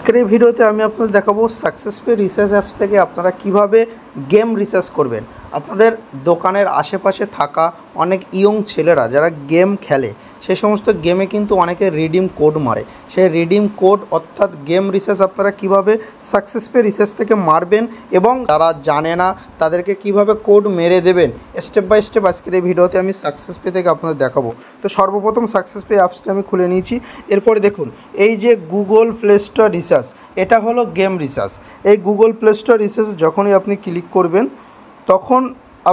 আজকের এই ভিডিওতে আমি আপনাদের দেখাবো সাকসেস পে রিসার্চ অ্যাপস থেকে আপনারা কিভাবে গেম রিসার্চ করবেন। আপনাদের দোকানের আশেপাশে থাকা অনেক ইয়ং ছেলেরা যারা গেম খেলে সেই সমস্ত গেমে কিন্তু অনেকে রিডিম কোড মারে। সেই রিডিম কোড অর্থাৎ গেম রিসার্চ আপনারা কিভাবে সাকসেস পে রিসার্চ থেকে মারবেন এবং যারা জানে না তাদেরকে কিভাবে কোড মেরে দেবেন স্টেপ বাই স্টেপ আজকের এই ভিডিওতে আমি সাকসেস পে থেকে আপনাদের দেখাবো। তো সর্বপ্রথম সাকসেস পে অ্যাপসটা আমি খুলে নিয়েছি। এরপরে দেখুন এই যে গুগল প্লে স্টোর রিসার্চ, এটা হলো গেম রিসার্চ। এই গুগল প্লে স্টোর রিসার্চ যখনই আপনি ক্লিক করবেন তখন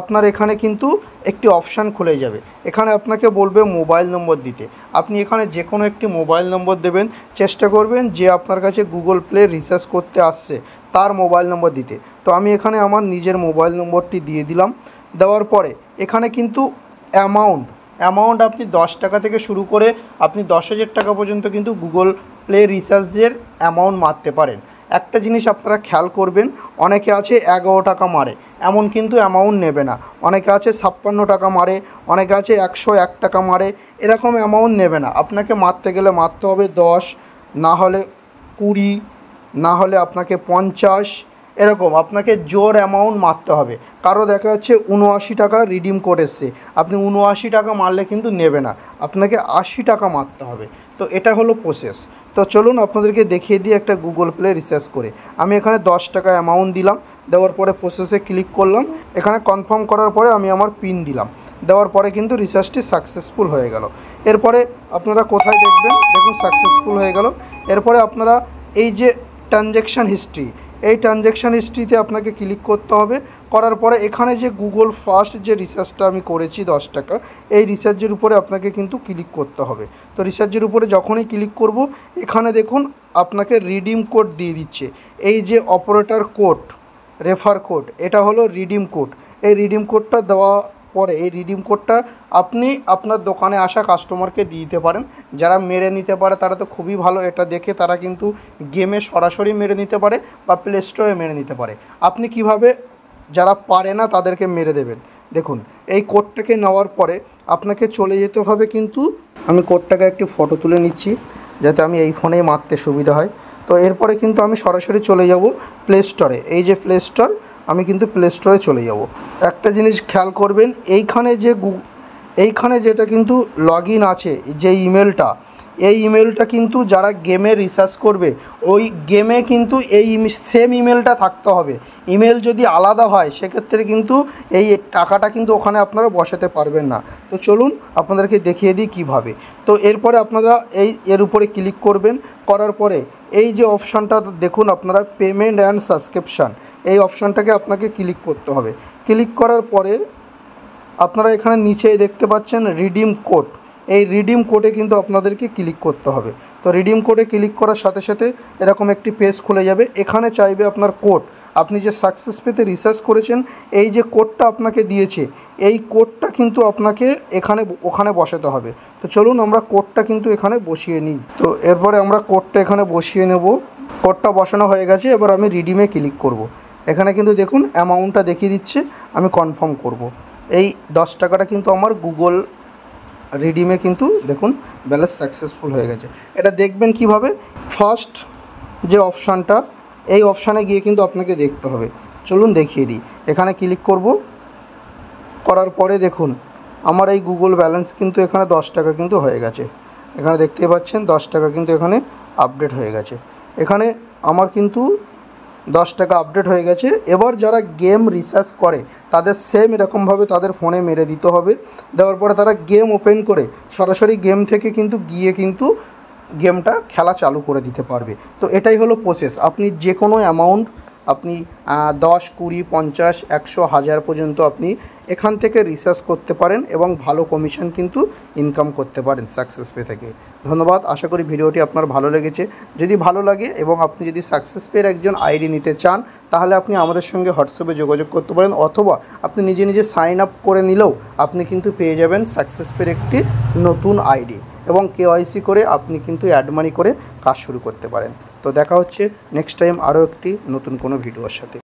আপনার এখানে কিন্তু একটি অপশান খুলে যাবে। এখানে আপনাকে বলবে মোবাইল নম্বর দিতে। আপনি এখানে যে কোনো একটি মোবাইল নম্বর দেবেন, চেষ্টা করবেন যে আপনার কাছে গুগল প্লে রিসার্চ করতে আসছে তার মোবাইল নম্বর দিতে। তো আমি এখানে আমার নিজের মোবাইল নম্বরটি দিয়ে দিলাম। দেওয়ার পরে এখানে কিন্তু অ্যামাউন্ট আপনি 10 টাকা থেকে শুরু করে আপনি 10,000 টাকা পর্যন্ত কিন্তু গুগল প্লে রিসার্চের অ্যামাউন্ট মারতে পারেন। একটা জিনিস আপনারা খেয়াল করবেন, অনেকে আছে 11 টাকা মারে, এমন কিন্তু অ্যামাউন্ট নেবে না। অনেকে আছে 56 টাকা মারে, অনেকে আছে 101 টাকা মারে, এরকম অ্যামাউন্ট নেবে না। আপনাকে মারতে গেলে মারতে হবে 10, না হলে 20, না হলে আপনাকে 50, এরকম আপনাকে জোর অ্যামাউন্ট মারতে হবে। কারো দেখা যাচ্ছে 79 টাকা রিডিম কোড এসছে, আপনি 79 টাকা মারলে কিন্তু নেবে না, আপনাকে 80 টাকা মারতে হবে। তো এটা হলো প্রসেস। তো চলুন আপনাদেরকে দেখিয়ে দিই একটা গুগল প্লে রিসার্চ করে। আমি এখানে 10 টাকা অ্যামাউন্ট দিলাম, দেওয়ার পরে প্রসেসে ক্লিক করলাম। এখানে কনফার্ম করার পরে আমি আমার পিন দিলাম, দেওয়ার পরে কিন্তু রিসার্চটি সাকসেসফুল হয়ে গেল। এরপরে আপনারা কোথায় দেখবেন, দেখুন সাকসেসফুল হয়ে গেল। এরপরে আপনারা এই যে ট্রানজ্যাকশান হিস্ট্রি, এই ট্রানজ্যাকশান হিস্ট্রিতে আপনাকে ক্লিক করতে হবে। করার পরে এখানে যে গুগল ফার্স্ট যে রিসার্চটা আমি করেছি 10 টাকা, এই রিসার্চের উপরে আপনাকে কিন্তু ক্লিক করতে হবে। তো রিসার্চের উপরে যখনই ক্লিক করব এখানে দেখুন আপনাকে রিডিম কোড দিয়ে দিচ্ছে। এই যে অপারেটর কোড, রেফার কোড, এটা হলো রিডিম কোড। এই রিডিম কোডটা দেওয়া পরে এই রিডিম কোডটা আপনি আপনার দোকানে আসা কাস্টমারকে দিয়ে দিতে পারেন। যারা মেরে নিতে পারে তারা তো খুবই ভালো, এটা দেখে তারা কিন্তু গেমে সরাসরি মেরে নিতে পারে বা প্লে স্টোরে মেরে নিতে পারে। আপনি কিভাবে যারা পারে না তাদেরকে মেরে দেবেন, দেখুন এই কোডটাকে নেওয়ার পরে আপনাকে চলে যেতে হবে। কিন্তু আমি কোডটাকে একটি ফটো তুলে নিচ্ছি যাতে আমি এই ফোনেই মারতে সুবিধা হয়। তো এরপরে কিন্তু আমি সরাসরি চলে যাব প্লে স্টোরে। এই যে প্লে স্টোর, আমি কিন্তু প্লে স্টোরে চলে যাব। একটা জিনিস খেয়াল করবেন, এইখানে যেটা কিন্তু লগ ইন আছে যে ইমেলটা, এই ইমেলটা কিন্তু যারা গেমে রিসার্চ করবে ওই গেমে কিন্তু এই সেম ইমেলটা থাকতে হবে। ইমেল যদি আলাদা হয় সেক্ষেত্রে কিন্তু এই টাকাটা কিন্তু ওখানে আপনারা বসাতে পারবেন না। তো চলুন আপনাদেরকে দেখিয়ে দিই কীভাবে। তো এরপরে আপনারা এর উপরে ক্লিক করবেন। করার পরে এই যে অপশানটা দেখুন আপনারা পেমেন্ট অ্যান্ড সাবস্ক্রিপশান, এই অপশানটাকে আপনাকে ক্লিক করতে হবে। ক্লিক করার পরে আপনারা এখানে নিচে দেখতে পাচ্ছেন রিডিম কোড, এই রিডিম কোডে কিন্তু আপনাদেরকে ক্লিক করতে হবে। তো রিডিম কোডে ক্লিক করার সাথে সাথে এরকম একটি পেজ খুলে যাবে। এখানে চাইবে আপনার কোড, আপনি যে সাকসেস পেতে রিসার্চ করেছেন এই যে কোডটা আপনাকে দিয়েছে এই কোডটা কিন্তু আপনাকে ওখানে বসাতে হবে। তো চলুন আমরা কোডটা কিন্তু এখানে বসিয়ে নিই। তো এরপরে আমরা কোডটা এখানে বসিয়ে নেব। কোডটা বসানো হয়ে গেছে, এবার আমি রিডিমে ক্লিক করব। এখানে কিন্তু দেখুন অ্যামাউন্টটা দেখিয়ে দিচ্ছে, আমি কনফার্ম করব। এই 10 টাকাটা কিন্তু আমার গুগল রিডিমে কিন্তু দেখুন ব্যালেন্স সাকসেসফুল হয়ে গেছে। এটা দেখবেন কিভাবে, ফার্স্ট যে অপশানটা এই অপশানে গিয়ে কিন্তু আপনাকে দেখতে হবে। চলুন দেখিয়ে দিই। এখানে ক্লিক করব, করার পরে দেখুন আমার এই গুগল ব্যালেন্স কিন্তু এখানে 10 টাকা কিন্তু হয়ে গেছে। এখানে দেখতে পাচ্ছেন 10 টাকা কিন্তু এখানে আপডেট হয়ে গেছে। এখানে আমার কিন্তু 10 টাকা আপডেট হয়ে গেছে। এবার যারা গেম রিসার্চ করে তাদের সেম এরকমভাবে তাদের ফোনে মেরে দিতে হবে। দেওয়ার পরে তারা গেম ওপেন করে সরাসরি গেম থেকে কিন্তু গিয়ে কিন্তু গেমটা খেলা চালু করে দিতে পারবে। তো এটাই হলো প্রসেস। আপনি যে কোনো অ্যামাউন্ট আপনি 10, 20, 50, 100, 1000 পর্যন্ত আপনি এখান থেকে রিসার্চ করতে পারেন এবং ভালো কমিশন কিন্তু ইনকাম করতে পারেন সাকসেস পে থেকে। ধন্যবাদ, আশা করি ভিডিওটি আপনার ভালো লেগেছে। যদি ভালো লাগে এবং আপনি যদি সাকসেস পের একজন আইডি নিতে চান তাহলে আপনি আমাদের সঙ্গে হোয়াটসঅ্যাপে যোগাযোগ করতে পারেন, অথবা আপনি নিজে নিজে সাইন আপ করে নিলেও আপনি কিন্তু পেয়ে যাবেন সাকসেস পের একটি নতুন আইডি এবং KYC করে আপনি কিন্তু অ্যাড মানি করে কাজ শুরু করতে পারেন। তো দেখা হচ্ছে নেক্সট টাইম আরও একটি নতুন কোনো ভিডিওর সাথে।